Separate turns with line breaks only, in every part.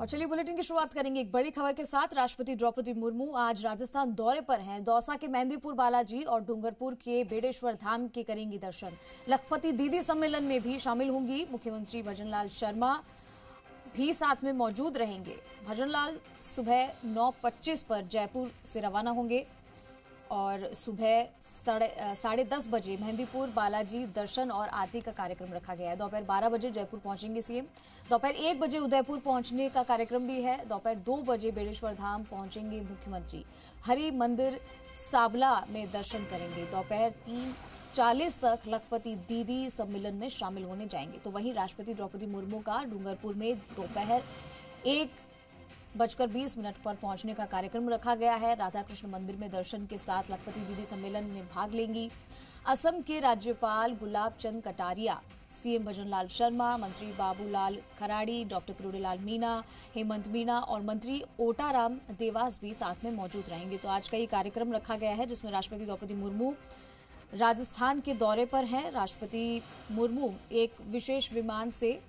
और चलिए बुलेटिन की शुरुआत करेंगे एक बड़ी खबर के साथ। राष्ट्रपति द्रौपदी मुर्मू आज राजस्थान दौरे पर हैं। दौसा के मेहंदीपुर बालाजी और डूंगरपुर के बेड़ेश्वर धाम के करेंगी दर्शन। लखपति दीदी सम्मेलन में भी शामिल होंगी। मुख्यमंत्री भजनलाल शर्मा भी साथ में मौजूद रहेंगे। भजनलाल सुबह 9:25 पर जयपुर से रवाना होंगे और सुबह 10:30 बजे मेहंदीपुर बालाजी दर्शन और आरती का कार्यक्रम रखा गया है। दोपहर 12 बजे जयपुर पहुंचेंगे सीएम। दोपहर 1 बजे उदयपुर पहुंचने का कार्यक्रम भी है। दोपहर 2 बजे बेड़ेश्वर धाम पहुंचेंगे मुख्यमंत्री। हरि मंदिर साबला में दर्शन करेंगे। दोपहर 3:40 तक लखपति दीदी सम्मेलन में शामिल होने जाएंगे। तो वहीं राष्ट्रपति द्रौपदी मुर्मू का डूंगरपुर में दोपहर 1:20 पर पहुंचने का कार्यक्रम रखा गया है। राधा कृष्ण मंदिर में दर्शन के साथ लखपति दीदी सम्मेलन में भाग लेंगी। असम के राज्यपाल गुलाब चंद कटारिया, सीएम भजनलाल शर्मा, मंत्री बाबूलाल खराड़ी, डॉक्टर किरोड़ीलाल मीणा, हेमंत मीणा और मंत्री ओटाराम देवास भी साथ में मौजूद रहेंगे। तो आज का ये कार्यक्रम रखा गया है जिसमें राष्ट्रपति द्रौपदी मुर्मू राजस्थान के दौरे पर हैं। राष्ट्रपति मुर्मू एक विशेष विमान से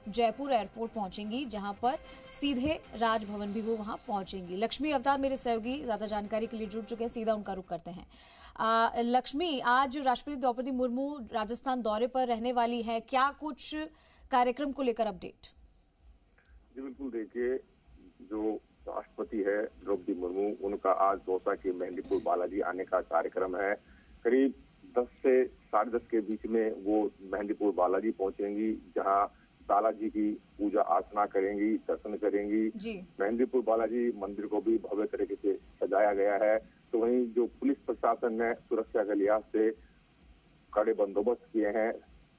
जयपुर एयरपोर्ट पहुंचेंगी, जहां पर सीधे राजभवन भी वो वहां पहुंचेंगी। लक्ष्मी अवतार मेरे सहयोगी ज्यादा जानकारी के लिए जुड़ चुके हैं, सीधा उनका रुख करते हैं। लक्ष्मी, आज राष्ट्रपति द्रौपदी मुर्मू राजस्थान दौरे पर रहने वाली हैं, क्या कुछ कार्यक्रम को लेकर अपडेट?
जी बिल्कुल, देखिए जो राष्ट्रपति है द्रौपदी मुर्मू, उनका आज दौसा के मेहंदीपुर बालाजी आने का कार्यक्रम है। करीब 10 से 10:30 के बीच में वो मेहंदीपुर बालाजी पहुंचेंगी, जहां बालाजी की पूजा अर्चना करेंगी, दर्शन करेंगी। मेहंदीपुर बालाजी मंदिर को भी भव्य तरीके से सजाया गया है। तो वहीं जो पुलिस प्रशासन ने सुरक्षा के लिहाज से कड़े बंदोबस्त किए हैं।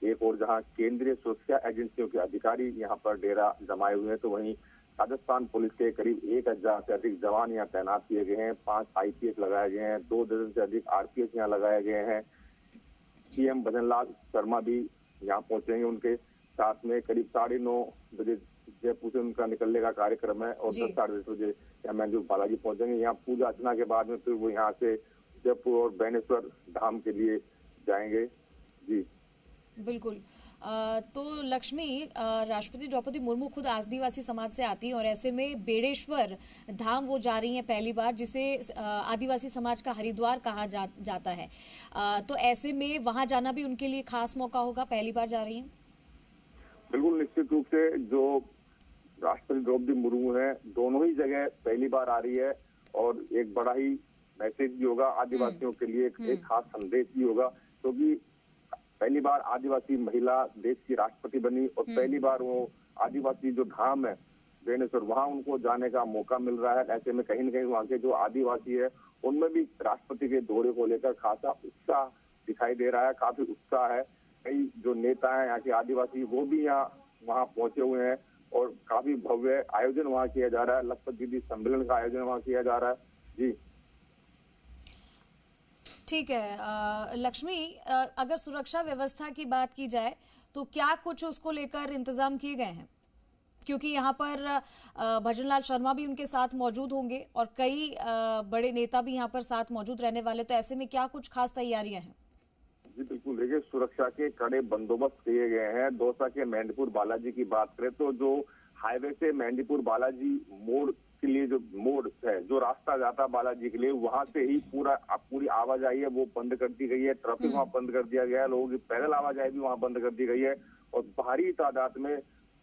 एक और जहां केंद्रीय सुरक्षा एजेंसियों के अधिकारी यहां पर डेरा जमाए हुए हैं, तो वहीं राजस्थान पुलिस के करीब 1000 से अधिक जवान यहाँ तैनात किए गए हैं। 5 IPS लगाए गए हैं, 2 दर्जन से अधिक RPS यहाँ लगाए गए हैं। सीएम भजनलाल शर्मा भी यहाँ पहुंचेंगे। उनके साथ में करीब 9:30 बजे जयपुर से उनका निकलने का कार्यक्रम है और 10 साढ़े 10 बजे यहाँ मेहंदीपुर बालाजी पहुंचेंगे। यहाँ पूजा अर्चना के बाद में फिर वो यहाँ से जयपुर और बेड़ेश्वर धाम के लिए जाएंगे। जी
बिल्कुल। तो लक्ष्मी, राष्ट्रपति द्रौपदी मुर्मू खुद आदिवासी समाज से आती है और ऐसे में बेड़ेश्वर धाम वो जा रही हैं पहली बार, जिसे आदिवासी समाज का हरिद्वार कहा जाता है। तो ऐसे में वहां जाना भी उनके लिए खास मौका होगा, पहली बार जा रही हैं।
बिल्कुल, निश्चित रूप से जो राष्ट्रपति द्रौपदी मुर्मू है, दोनों ही जगह पहली बार आ रही है और एक बड़ा ही मैसेज भी होगा आदिवासियों के लिए, एक खास संदेश भी होगा, क्योंकि पहली बार आदिवासी महिला देश की राष्ट्रपति बनी और पहली बार वो आदिवासी जो धाम है बेड़ेश्वर, वहां उनको जाने का मौका मिल रहा है। ऐसे में कहीं न कहीं वहाँ के जो आदिवासी है उनमें भी राष्ट्रपति के दौरे को लेकर खासा उत्साह दिखाई दे रहा है, काफी उत्साह है। कई जो नेता हैं यहाँ के आदिवासी, वो भी वहाँ पहुंचे हुए हैं और काफी भव्य आयोजन वहाँ किया जा रहा है। लखपत दीदी सम्मेलन का आयोजन वहाँ किया जा रहा है। जी
ठीक है। लक्ष्मी, अगर सुरक्षा व्यवस्था की बात की जाए तो क्या कुछ उसको लेकर इंतजाम किए गए हैं? क्योंकि यहाँ पर भजनलाल शर्मा भी उनके साथ मौजूद होंगे और कई बड़े नेता भी यहाँ पर साथ मौजूद रहने वाले, तो ऐसे में क्या कुछ खास तैयारियां हैं?
जी बिल्कुल, देखिए सुरक्षा के कड़े बंदोबस्त किए गए हैं। दौसा के मेहंदीपुर बालाजी की बात करें तो जो हाईवे से मेहंदीपुर बालाजी मोड़ के लिए जो मोड़ है, जो रास्ता जाता है बालाजी के लिए, वहां से ही पूरी आवाजाही है वो बंद कर दी गई है। ट्रैफिक वहां बंद कर दिया गया है, लोगों की पैदल आवाजाही भी वहां बंद कर दी गई है और भारी तादाद में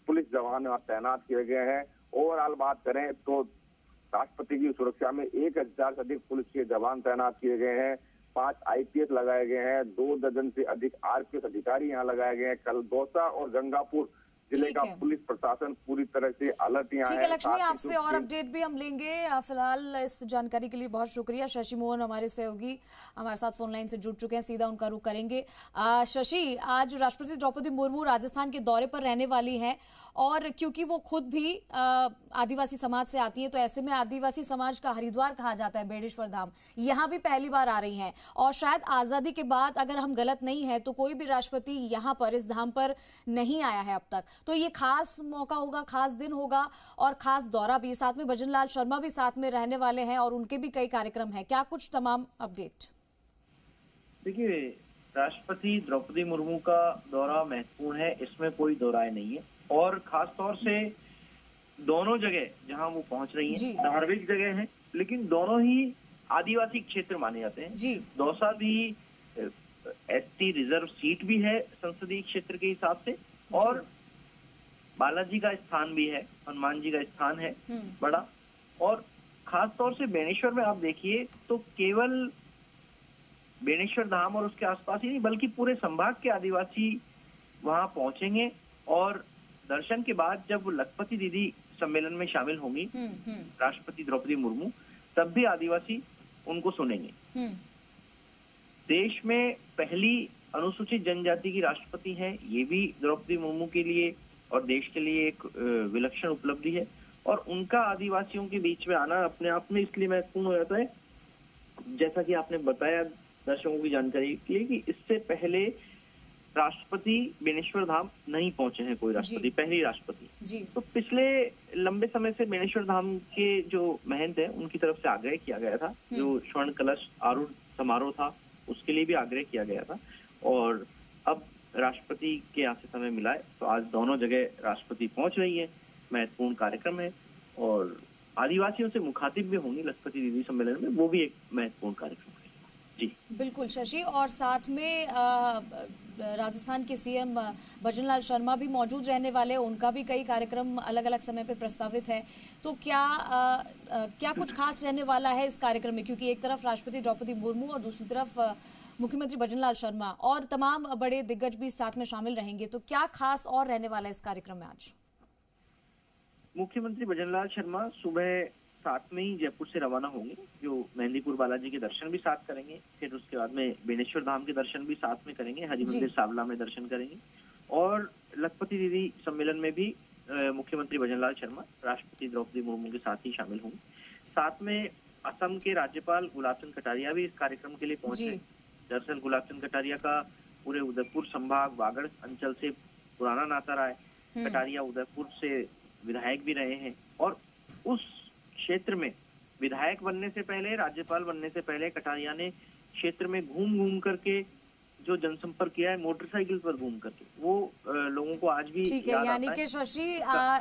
पुलिस जवान वहां तैनात किए गए हैं। ओवरऑल बात करें तो राष्ट्रपति की सुरक्षा में 1000 से अधिक पुलिस के जवान तैनात किए गए हैं, 5 IPS लगाए गए हैं, 2 दर्जन से अधिक RPS अधिकारी यहाँ लगाए गए हैं। कल दौसा और गंगापुर जिले का पुलिस प्रशासन पूरी तरह से अलर्ट यहाँ है।
ठीक है लक्ष्मी, आपसे और अपडेट भी हम लेंगे। फिलहाल इस जानकारी के लिए बहुत शुक्रिया। शशि मोहन हमारे सहयोगी हमारे साथ फोन लाइन से जुड़ चुके हैं, सीधा उनका रुख करेंगे। शशि, आज राष्ट्रपति द्रौपदी मुर्मू राजस्थान के दौरे पर रहने वाली हैं और क्योंकि वो खुद भी आदिवासी समाज से आती है, तो ऐसे में आदिवासी समाज का हरिद्वार कहा जाता है बेड़ेश्वर धाम, यहाँ भी पहली बार आ रही हैं और शायद आजादी के बाद, अगर हम गलत नहीं है, तो कोई भी राष्ट्रपति यहाँ पर इस धाम पर नहीं आया है अब तक। तो ये खास मौका होगा, खास दिन होगा और खास दौरा भी। साथ में भजनलाल शर्मा भी साथ में रहने वाले हैं और उनके भी कई कार्यक्रम हैं। क्या कुछ तमाम अपडेट?
देखिए, राष्ट्रपति द्रौपदी मुर्मू का दौरा महत्वपूर्ण है, इसमें कोई दो राय नहीं है और खास तौर से दोनों जगह जहां वो पहुंच रही
जी।
हैं धार्मिक जगह है, लेकिन दोनों ही आदिवासी क्षेत्र माने जाते हैं।
जी।
दौसा भी एसटी रिजर्व सीट भी है संसदीय क्षेत्र के हिसाब से, और बालाजी का स्थान भी है, हनुमान जी का स्थान है बड़ा। और खास तौर से बेणेश्वर में आप देखिए तो केवल बेणेश्वर धाम और उसके आसपास ही नहीं बल्कि पूरे संभाग के आदिवासी वहां पहुंचेंगे, और दर्शन के बाद जब लखपति दीदी सम्मेलन में शामिल होंगी राष्ट्रपति द्रौपदी मुर्मू, तब भी आदिवासी उनको सुनेंगे। देश में पहली अनुसूचित जनजाति की राष्ट्रपति है, ये भी द्रौपदी मुर्मू के लिए और देश के लिए एक विलक्षण उपलब्धि है। और उनका आदिवासियों के बीच में आना अपने आप में इसलिए महत्वपूर्ण हो जाता है, जैसा कि आपने बताया दर्शकों की जानकारी के लिए, कि इससे पहले राष्ट्रपति बेणेश्वर धाम नहीं पहुंचे हैं कोई राष्ट्रपति, पहली राष्ट्रपति। तो पिछले लंबे समय से बेणेश्वर धाम के जो महंत है उनकी तरफ से आग्रह किया गया था, जो स्वर्ण कलश आरूढ़ समारोह था उसके लिए भी आग्रह किया गया था, और अब राष्ट्रपति के यहाँ से समय मिला है तो आज दोनों जगह राष्ट्रपति पहुंच रही है। महत्वपूर्ण कार्यक्रम है और आदिवासियों से मुखातिब भी होंगी लखपति दीदी सम्मेलन में, वो भी एक महत्वपूर्ण कार्यक्रम है। जी
बिल्कुल शशि, और साथ में राजस्थान के सीएम भजनलाल शर्मा भी मौजूद रहने वाले, उनका भी कई कार्यक्रम अलग अलग समय पे प्रस्तावित है। तो क्या कुछ खास रहने वाला है इस कार्यक्रम में, क्योंकि एक तरफ राष्ट्रपति द्रौपदी मुर्मू और दूसरी तरफ मुख्यमंत्री भजनलाल शर्मा और तमाम बड़े दिग्गज भी साथ में शामिल रहेंगे, तो क्या खास और रहने वाला है इस कार्यक्रम में आज?
मुख्यमंत्री भजनलाल शर्मा सुबह 7 में ही जयपुर से रवाना होंगे, जो मेहंदीपुर बालाजी के दर्शन भी साथ करेंगे, फिर उसके बाद में बेणेश्वर धाम के दर्शन भी साथ में करेंगे, हरि मंदिर सावला में दर्शन करेंगे, और लखपति दीदी सम्मेलन में भी मुख्यमंत्री भजनलाल शर्मा राष्ट्रपति द्रौपदी मुर्मू के साथ ही शामिल होंगे। साथ में असम के राज्यपाल गुलाब चंद कटारिया भी इस कार्यक्रम के लिए पहुंचे। दरअसल गुलाब चंद कटारिया का पूरे उदयपुर संभाग वागड़ अंचल से पुराना नाता रहा है। कटारिया उदयपुर से विधायक भी रहे हैं, और उस क्षेत्र में विधायक बनने से पहले, राज्यपाल बनने से पहले कटारिया ने क्षेत्र में घूम घूम करके जो जनसंपर्क किया है, मोटरसाइकिल पर घूम करके, वो लोगों को आज भी
ठीक है। यानी कि शशि,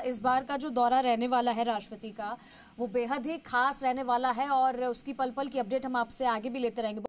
इस बार का जो दौरा रहने वाला है राष्ट्रपति का, वो बेहद ही खास रहने वाला है और उसकी पल पल की अपडेट हम आपसे आगे भी लेते रहेंगे।